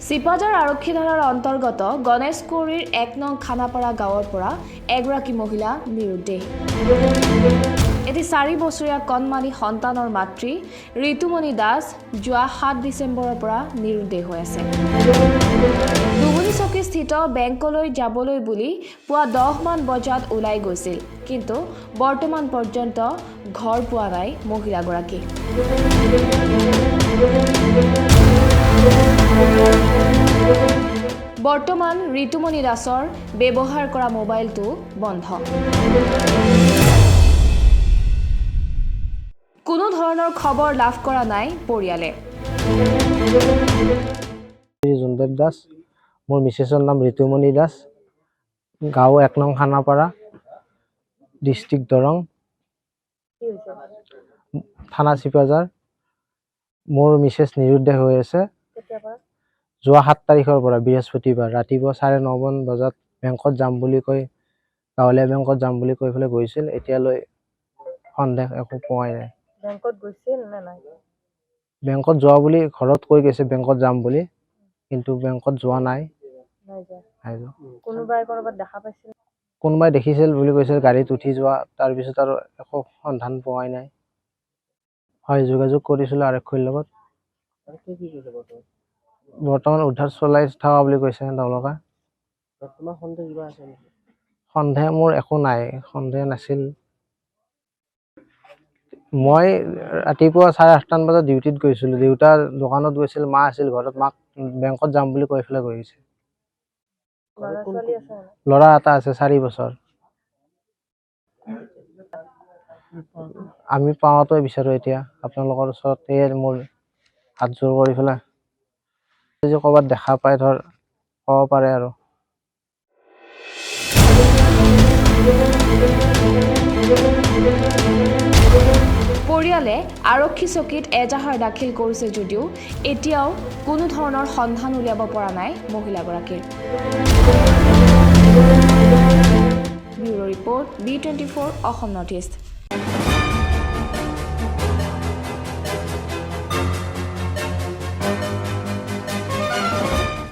চিপাজাৰ আৰক্ষী থানাৰ অন্তৰ্গত গণেশকুৰিৰ ১ নং খানাপাৰা গাঁৱৰ পৰা এগৰাকী মহিলা নিৰুদ্দেশ। এটি ৪ বছৰীয়া কণমানি সন্তানৰ মাতৃ ঋতুমণি দাস যোৱা ৭ ডিচেম্বৰৰ পৰা নিৰুদ্দেশ হৈ আছে। দুবুনীচকীস্থিত বেংকলৈ যাবলৈ বুলি পুৱা ১০ মান বজাত ওলাই গৈছিল, কিন্তু বৰ্তমান পৰ্যন্ত ঘৰ পোৱা নাই মহিলাগৰাকী। বৰ্তমান ঋতুমণি দাসৰ ব্যৱহাৰ কৰা মোবাইলটো বন্ধ। কোনো ধৰণৰ খবৰ লাভ কৰা নাই পৰিয়ালে। জোনদেৱ দাস, মোৰ মিছেছৰ নাম ঋতুমণি দাস, গাঁও ১ নং খানাপাৰা, ডিষ্ট্ৰিক্ট দৰং, থানা চিপাজাৰ। মোৰ মিছেছ নিৰুদ্দেশ হৈ আছে যোৱা ৭ তাৰিখৰ পৰা, বৃহস্পতিবাৰ ৰাতিপুৱা ৯:৩০ মান বজাত বেংকত যাম বুলি কৈ গাঁৱলীয়া বেংকত যাম বুলি কৈ পেলাই গৈছিল। এতিয়ালৈ সন্দেহ একো পোৱাই নাই। বেংকত গৈছিল নে নাই? বেংকত যোৱা বুলি ঘৰত কৈ গৈছে, বেংকত যাম বুলি, কিন্তু বেংকত যোৱা নাই। কোনোবাই কৰবাত দেখা পাইছিল? কোনোবাই দেখিছিল বুলি কৈছিল, গাড়ীত উঠি যোৱা। তাৰপিছত আৰু একো সন্ধান পোৱাই নাই। হয়, যোগাযোগ কৰিছিলোঁ আৰক্ষীৰ লগত। বৰ্তমান উদ্ধাৰ চলাই থকা বুলি কৈছে তেওঁলোকে। সন্দেহ মোৰ একো নাই, সন্দেহ নাছিল। মই ৰাতিপুৱা 8:30 মান বজাত ডিউটিত গৈছিলোঁ। দেউতা দোকানত গৈছিল, মা আছিল ঘৰত। মাক বেংকত যাম বুলি কৈ পেলাই গৈছে। ল'ৰা এটা আছে 4 বছৰ। আমি পাওঁতে বিচাৰো এতিয়া আপোনালোকৰ ওচৰত মোৰ হাত জোৰ কৰি পেলাই, যদি ক'ৰবাত দেখা পায় ধৰ ক'ব পাৰে আৰু। পৰিয়ালে আৰক্ষী চকীত এজাহাৰ দাখিল কৰিছে যদিও এতিয়াও কোনো ধৰণৰ সন্ধান উলিয়াব পৰা নাই মহিলাগৰাকীৰ। Bureau report B24 Assam north east.